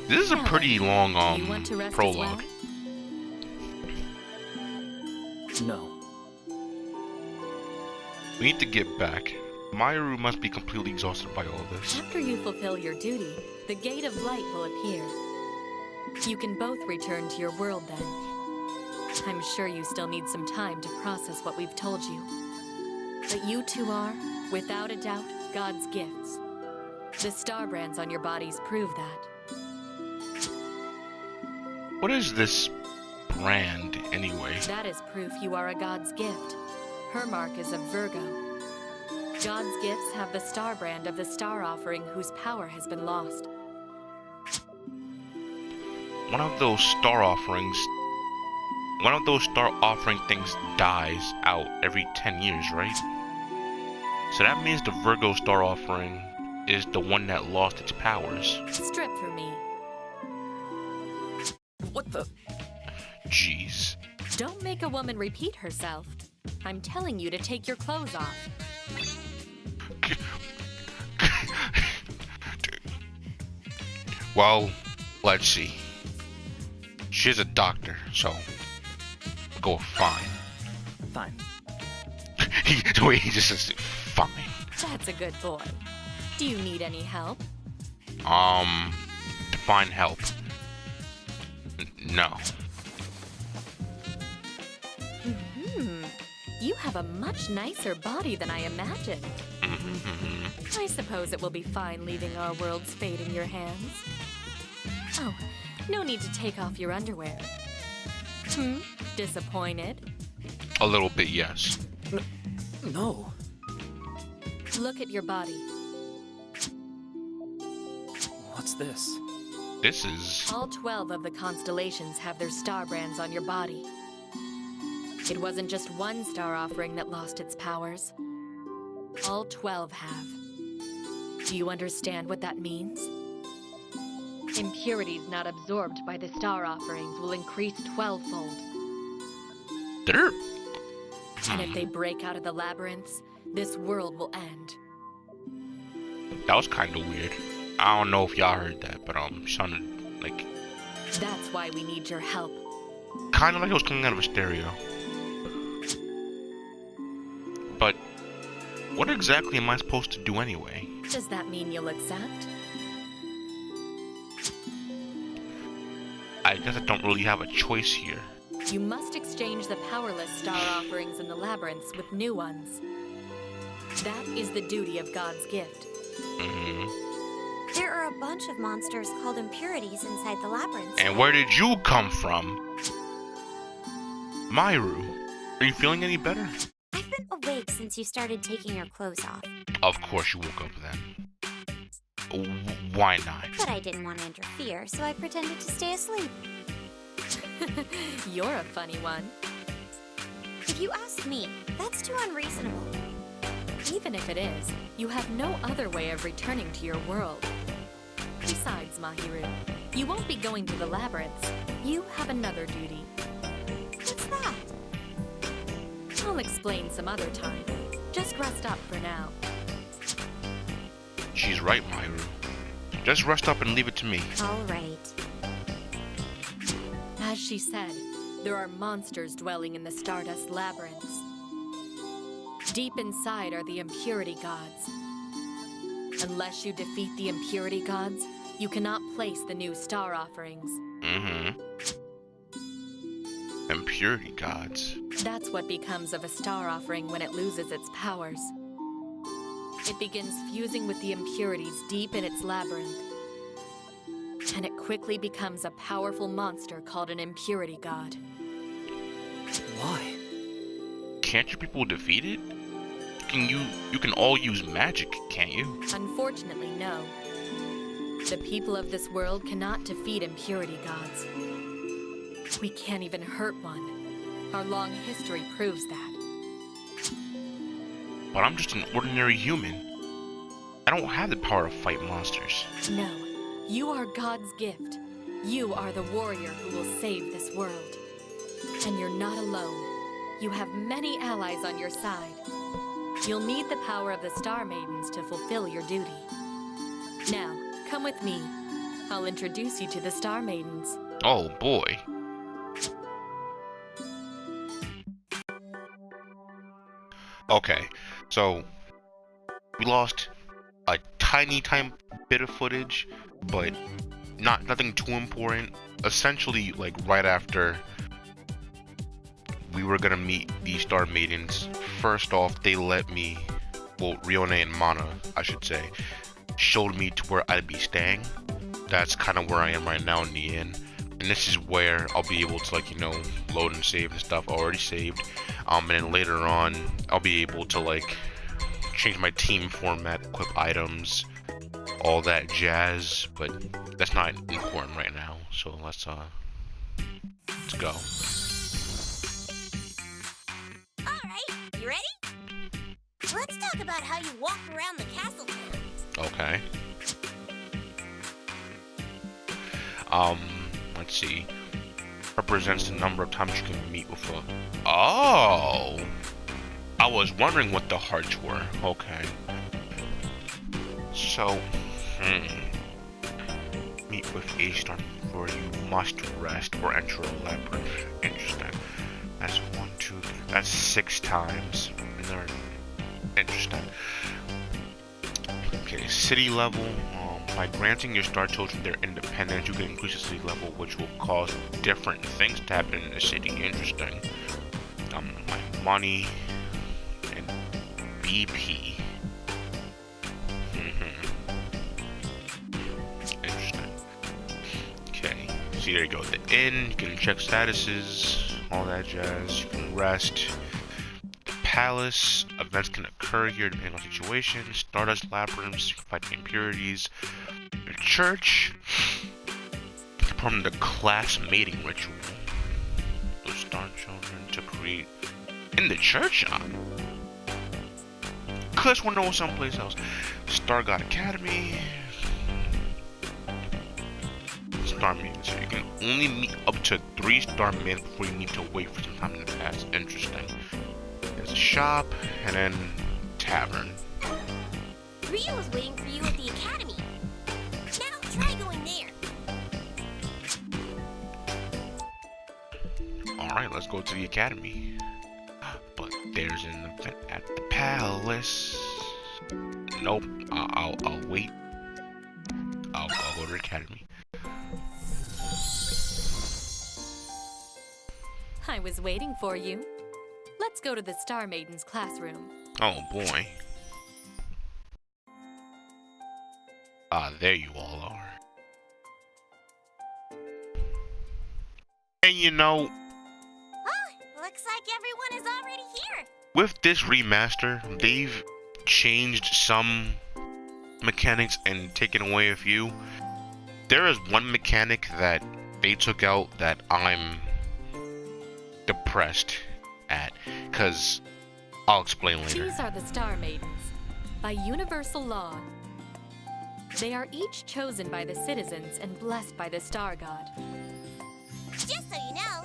This is a pretty long you want to rest prologue. as No. We need to get back. Mayuru must be completely exhausted by all this. After you fulfill your duty, the Gate of Light will appear. You can both return to your world then. I'm sure you still need some time to process what we've told you. But you two are, without a doubt, God's gifts. The star brands on your bodies prove that. What is this brand, anyway? That is proof you are a God's gift. Her mark is a Virgo. God's gifts have the star brand of the star offering whose power has been lost. One of those star offering things dies out every 10 years, right? So that means the Virgo star offering is the one that lost its powers. Strip for me. What the? Jeez. Don't make a woman repeat herself. I'm telling you to take your clothes off. Well, let's see. She's a doctor, so we'll go with fine. Fine. The way he just says fine. That's a good boy. Do you need any help? Define help. No. You have a much nicer body than I imagined. I suppose it will be fine leaving our world's fate in your hands. Oh, no need to take off your underwear. Disappointed? A little bit, yes. No. Look at your body. What's this? This is... All 12 of the constellations have their star brands on your body. It wasn't just one star offering that lost its powers. All 12 have. Do you understand what that means? Impurities not absorbed by the star offerings will increase 12-fold. There. And if they break out of the labyrinths, this world will end. That was kind of weird. I don't know if y'all heard that, but sounded like... That's why we need your help. Kind of like it was coming out of a stereo. But what exactly am I supposed to do anyway? Does that mean you'll accept? I guess I don't really have a choice here. You must exchange the powerless star offerings in the labyrinths with new ones. That is the duty of God's gift. There are a bunch of monsters called impurities inside the labyrinth. And where did you come from? Mayuru, are you feeling any better? I've been awake since you started taking your clothes off. Of course you woke up then. Why not? But I didn't want to interfere, so I pretended to stay asleep. You're a funny one. If you ask me, that's too unreasonable. Even if it is, you have no other way of returning to your world. Besides, Mahiru, you won't be going to the labyrinths. You have another duty. What's that? I'll explain some other time. Just rest up for now. She's right, Mayuru. Just rest up and leave it to me. All right. As she said, there are monsters dwelling in the Stardust Labyrinths. Deep inside are the impurity gods. Unless you defeat the impurity gods, you cannot place the new star offerings. Impurity gods. That's what becomes of a star offering when it loses its powers. It begins fusing with the impurities deep in its labyrinth. And it quickly becomes a powerful monster called an impurity god. Why? Can't you people defeat it? You can all use magic, can't you? Unfortunately, no. The people of this world cannot defeat impurity gods. We can't even hurt one. Our long history proves that. But I'm just an ordinary human. I don't have the power to fight monsters. No, you are God's gift. You are the warrior who will save this world. And you're not alone. You have many allies on your side. You'll need the power of the Star Maidens to fulfill your duty. Now, come with me. I'll introduce you to the Star Maidens. Oh boy. Okay, so we lost a tiny bit of footage, but nothing too important. Essentially, like right after we were gonna meet the Star Maidens, first off, they let me, well, Rione and Mana, I should say, showed me to where I'd be staying. That's kind of where I am right now in the inn, and this is where I'll be able to, like, you know, load and save and stuff. Already saved. And then later on, I'll be able to, like, change my team format, equip items, all that jazz, but that's not important right now, so let's go. Alright, you ready? Let's talk about how you walk around the castle. Okay. Let's see. Represents the number of times you can meet with a... Oh! I was wondering what the hearts were. Okay. So, meet with a star before you must rest or enter a labyrinth. Interesting. That's 1, 2, 3. That's 6 times. And they're interesting. Okay, city level. By granting your star children their independence, you can increase the city level, which will cause different things to happen in the city. Interesting. My money and BP. Interesting. Okay. See, there you go. The inn, you can check statuses, all that jazz. You can rest. The palace, events can occur here depending on situation. Stardust labyrinths, you can fight the impurities. The church, perform the class mating ritual. Those star children to create in the church. Cause we're going someplace else. Star God Academy. Star Maidens. So you can only meet up to 3 Star Maidens before you need to wait for some time in the past. Interesting. There's a shop and then tavern. Rio was waiting for you at the academy. Now try going there. Alright, let's go to the academy. But there's an event at the palace. Nope, I'll wait. I'll go to the academy. I was waiting for you. Let's go to the Star Maidens classroom. Oh boy. There you all are. And you know, Oh, looks like everyone is already here. with this remaster, they've changed some mechanics and taken away a few. There is one mechanic that they took out that I'm depressed at, because I'll explain later. These are the Star Maidens. By universal law, they are each chosen by the citizens and blessed by the Star God. Just so you know,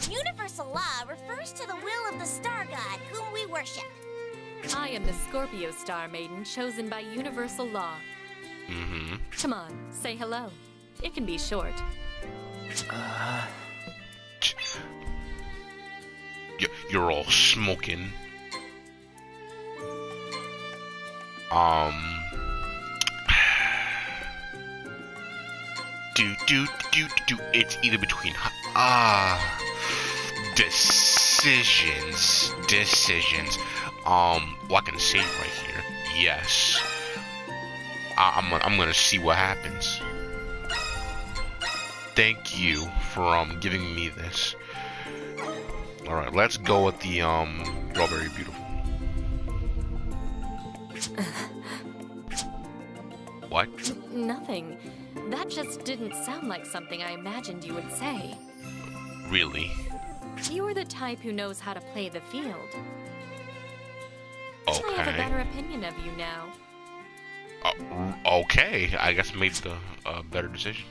universal law refers to the will of the Star God whom we worship. I am the Scorpio Star Maiden chosen by universal law. Come on, say hello. It can be short. You're all smoking. It's either between decisions. Well, I can save right here. Yes. I'm gonna see what happens. Thank you for giving me this. All right, let's go with the you're all very beautiful. What? Nothing. That just didn't sound like something I imagined you would say. Really? You're the type who knows how to play the field. Okay. I have a better opinion of you now. Okay, I guess I made the better decision.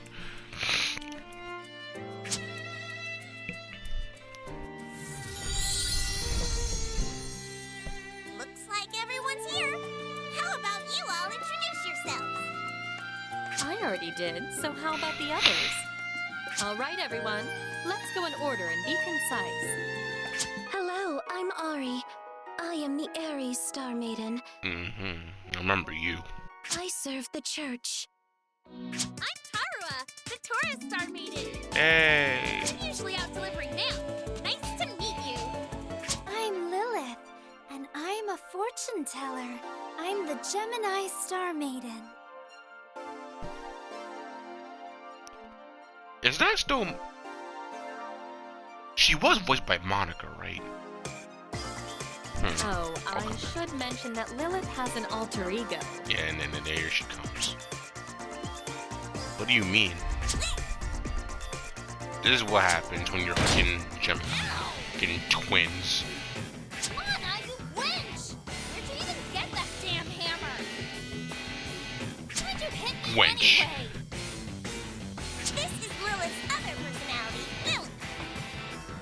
Looks like everyone's here. How about you all introduce yourselves? I already did, so how about the others? All right, everyone. Let's go in order and be concise. Hello, I'm Ari. I am the Aries Star Maiden. I remember you. I serve the church. I'm Tarua, the Taurus Star Maiden. Hey! I'm usually out delivering mail. Nice to meet you. I'm Lilith, and I'm a fortune teller. I'm the Gemini Star Maiden. Is that still... She was voiced by Monica, right? Oh, I should mention that Lilith has an alter ego. Yeah, and then there she comes. What do you mean? This is what happens when you're fucking getting twins. Come on, you wench! Where'd you even get that damn hammer? Why'd you hit me Wench. anyway? This is Lilith's other personality, Lily.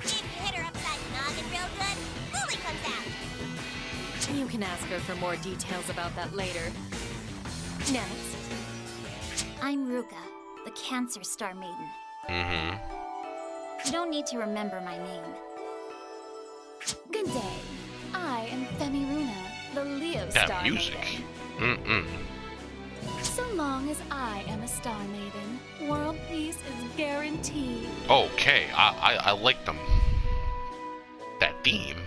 If you hit her upside the noggin real good, Lily comes out. You can ask her for more details about that later. Next. I'm Ruka, the Cancer Star Maiden. You don't need to remember my name. Good day. I am Femiruna, the Leo That Star music. Maiden. So long as I am a Star Maiden, world peace is guaranteed. Okay, I like them. That theme.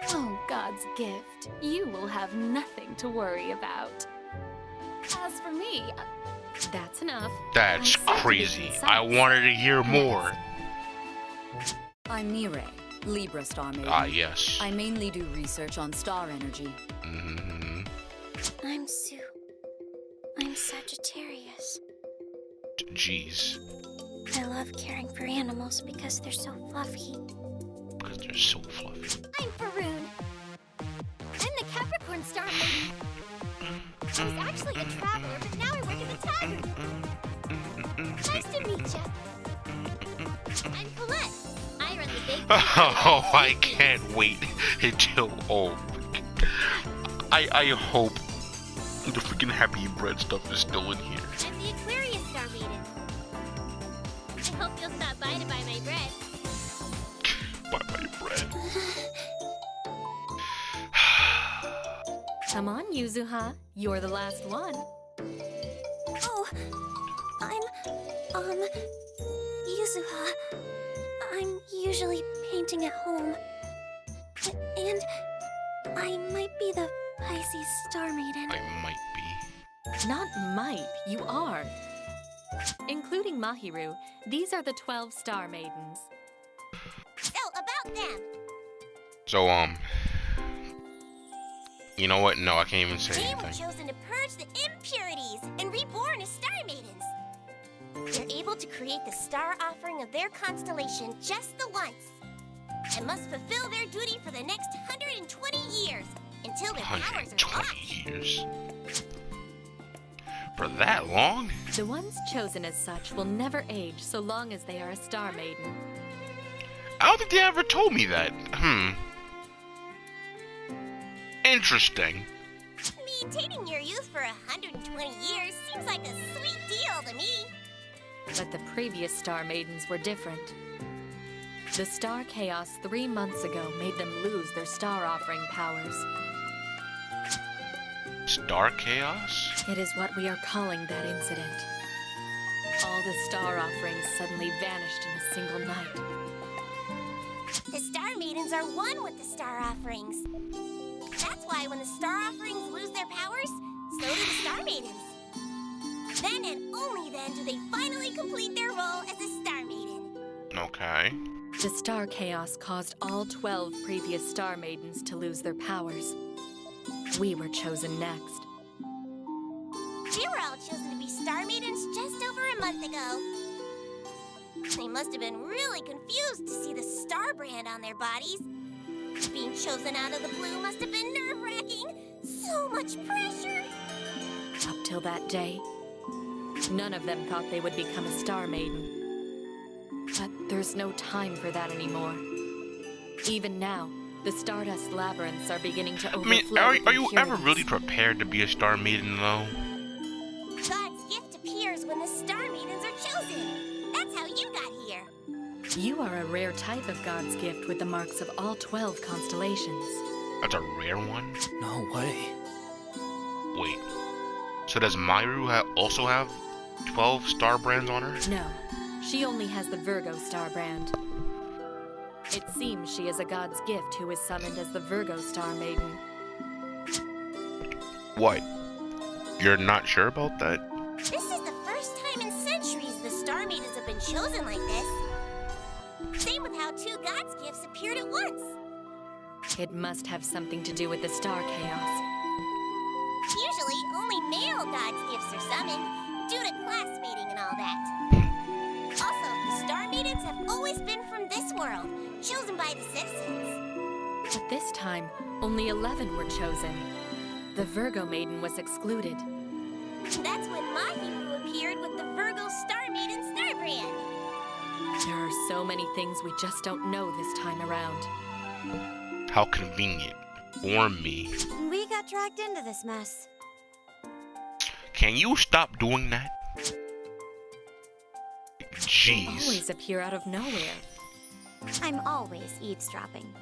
Oh, God's gift. You will have nothing to worry about. As for me, That's enough. That's I said to be crazy. concise. I wanted to hear more. I'm Mireille, Libra Star Maiden. Ah, yes. I mainly do research on star energy. I'm Sue. I'm Sagittarius. Jeez. I love caring for animals because they're so fluffy. Because they're so fluffy. I'm Faroon. I'm the Capricorn Star Maiden. I was actually a traveler, but now I work at the tavern. Nice to meet ya. I'm Colette. I run the big... Oh, I can't wait until... Oh, I hope the freaking Happy Bread stuff is still in here. I'm the Aquarius Star Maiden. I hope you'll stop by to buy my bread. Buy my bread. Come on, Yuzuha. You're the last one. Oh, I'm, Yuzuha. I'm usually painting at home. And I might be the Pisces Star Maiden. I might be. Not might, you are. Including Mahiru, these are the 12 Star Maidens. So, about them. So, you know what? No, I can't even say They were anything. chosen to purge the impurities and reborn as Star Maidens. They're able to create the star offering of their constellation just the once, and must fulfill their duty for the next 120 years until their powers are 120 lost. years. For that long? The ones chosen as such will never age so long as they are a Star Maiden. I don't think they ever told me that. Interesting. Maintaining your youth for 120 years seems like a sweet deal to me. But the previous Star Maidens were different. The Star Chaos 3 months ago made them lose their star offering powers. Star Chaos? It is what we are calling that incident. All the star offerings suddenly vanished in a single night. The Star Maidens are one with the star offerings. That's why when the star offerings lose their powers, so do the Star Maidens. Then and only then do they finally complete their role as a Star Maiden. Okay. The Star Chaos caused all 12 previous Star Maidens to lose their powers. We were chosen next. They were all chosen to be Star Maidens just over a month ago. They must have been really confused to see the star brand on their bodies. Being chosen out of the blue must have been nerve-wracking. So much pressure. Up till that day, none of them thought they would become a Star Maiden. But there's no time for that anymore. Even now, the Stardust Labyrinths are beginning to overflow. I mean, are with you ever impurities. really prepared to be a Star Maiden, though? God's gift to pure when the Star Maidens are chosen. That's how you got here. You are a rare type of God's gift with the marks of all 12 constellations. That's a rare one? No way. Wait. So does Myru also have 12 star brands on her? No, she only has the Virgo star brand. It seems she is a God's gift who is summoned as the Virgo Star Maiden. What? You're not sure about that? This is the first time in centuries the Star Maidens have been chosen like this. Same with how two God's gifts appeared at once. It must have something to do with the star chaos. Usually, only male God's gifts are summoned, due to class mating and all that. Also, the Star Maidens have always been from this world, chosen by the citizens. But this time, only 11 were chosen. The Virgo Maiden was excluded. That's when Mahiru appeared with the Virgo Star Maiden Star Brand. There are so many things we just don't know this time around. How convenient. For me. We got dragged into this mess. Can you stop doing that? Jeez. Always appear out of nowhere. I'm always eavesdropping.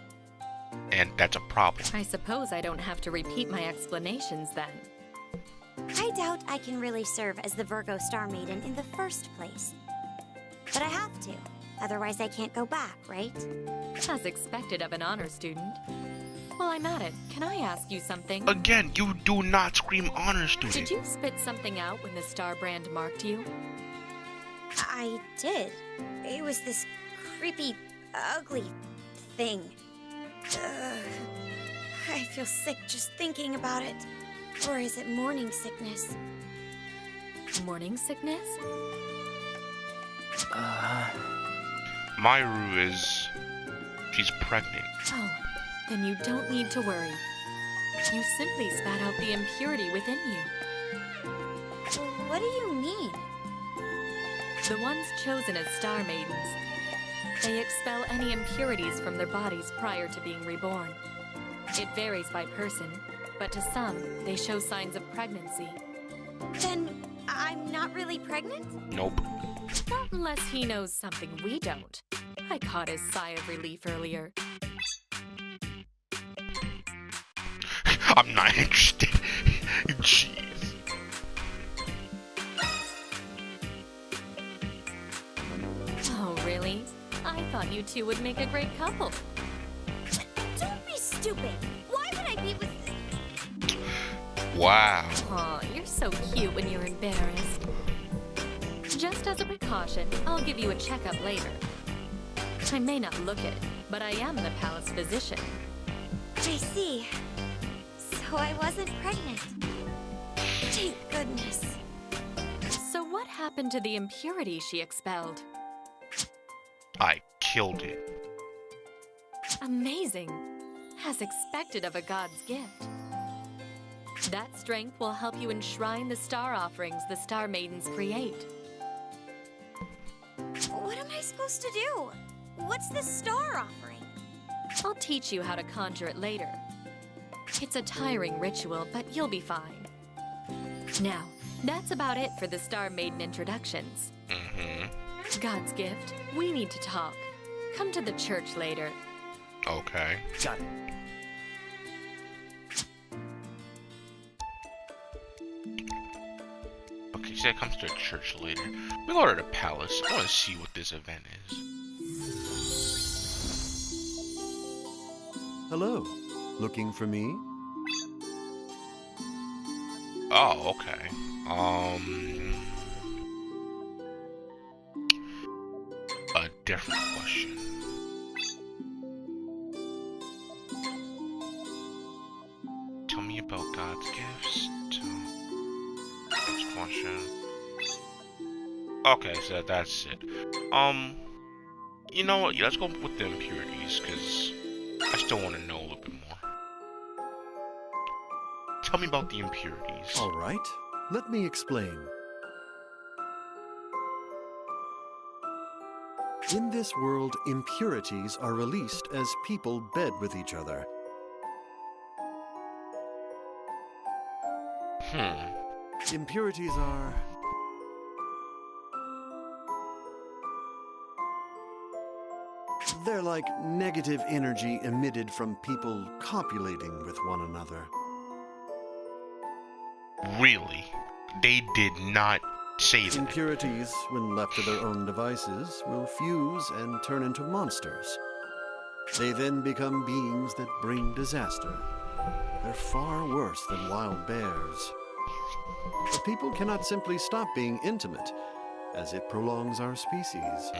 And that's a problem. I suppose I don't have to repeat my explanations then. I doubt I can really serve as the Virgo Star Maiden in the first place. But I have to. Otherwise I can't go back, right? As expected of an honor student. While I'm at it, can I ask you something? Again, you do not scream honor student. Did you spit something out when the star brand marked you? I did. It was this creepy, ugly thing. I feel sick just thinking about it. Or is it morning sickness? Morning sickness? Myru she's pregnant. Oh, then you don't need to worry. You simply spat out the impurity within you. What do you mean? The ones chosen as Star Maidens. They expel any impurities from their bodies prior to being reborn. It varies by person, but to some, they show signs of pregnancy. Then I'm not really pregnant? Nope. Not unless he knows something we don't. I caught his sigh of relief earlier. I'm not interested. Jeez. Oh, really? I thought you two would make a great couple. Don't be stupid. Why would I be with... Wow. Aw, you're so cute when you're embarrassed. Just as a precaution, I'll give you a checkup later. I may not look it, but I am the palace physician. I see. So I wasn't pregnant. Thank goodness. So what happened to the impurity she expelled? I killed it. Amazing. As expected of a god's gift. That strength will help you enshrine the star offerings the Star Maidens create. What am I supposed to do? What's the star offering? I'll teach you how to conjure it later. It's a tiring ritual, but you'll be fine. Now, that's about it for the Star Maiden introductions. God's gift, we need to talk. Come to the church later. Okay. Got it. Okay, she said comes to church later. We go to the palace. I want to see what this event is. Hello. Looking for me? Oh, okay. A different question. Tell me about God's gifts. Next question. Okay, so that's it. You know what? Yeah, let's go with the impurities, because I still want to know a little bit more. Tell me about the impurities. All right. Let me explain. In this world, impurities are released as people bed with each other. Hmm. Impurities are They're like negative energy emitted from people copulating with one another. Really? They did not say that. Impurities, when left to their own devices, will fuse and turn into monsters. They then become beings that bring disaster. They're far worse than wild bears. But people cannot simply stop being intimate, as it prolongs our species.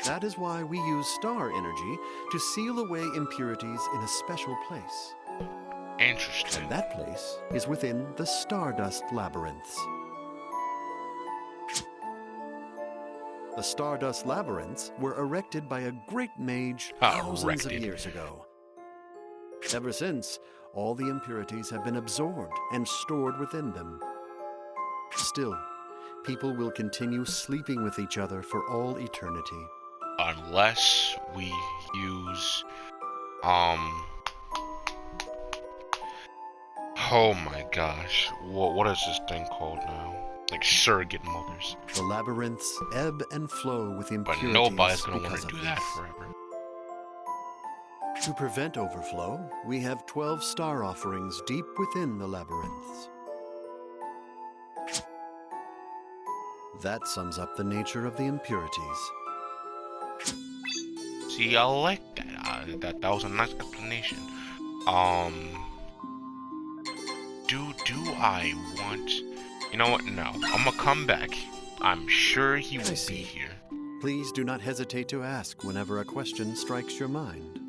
That is why we use star energy to seal away impurities in a special place. Interesting. And that place is within the Stardust Labyrinths. The Stardust Labyrinths were erected by a great mage thousands of years ago. Ever since, all the impurities have been absorbed and stored within them. Still, people will continue sleeping with each other for all eternity. Unless we use, oh my gosh, what is this thing called now? Like surrogate mothers. The labyrinths ebb and flow with impurities. But nobody's gonna want to do that forever. To prevent overflow, we have 12 star offerings deep within the labyrinths. That sums up the nature of the impurities. See, I like that. That was a nice explanation. Do I want? You know what? No, I'm gonna come back. I'm sure he will be here. Please do not hesitate to ask whenever a question strikes your mind.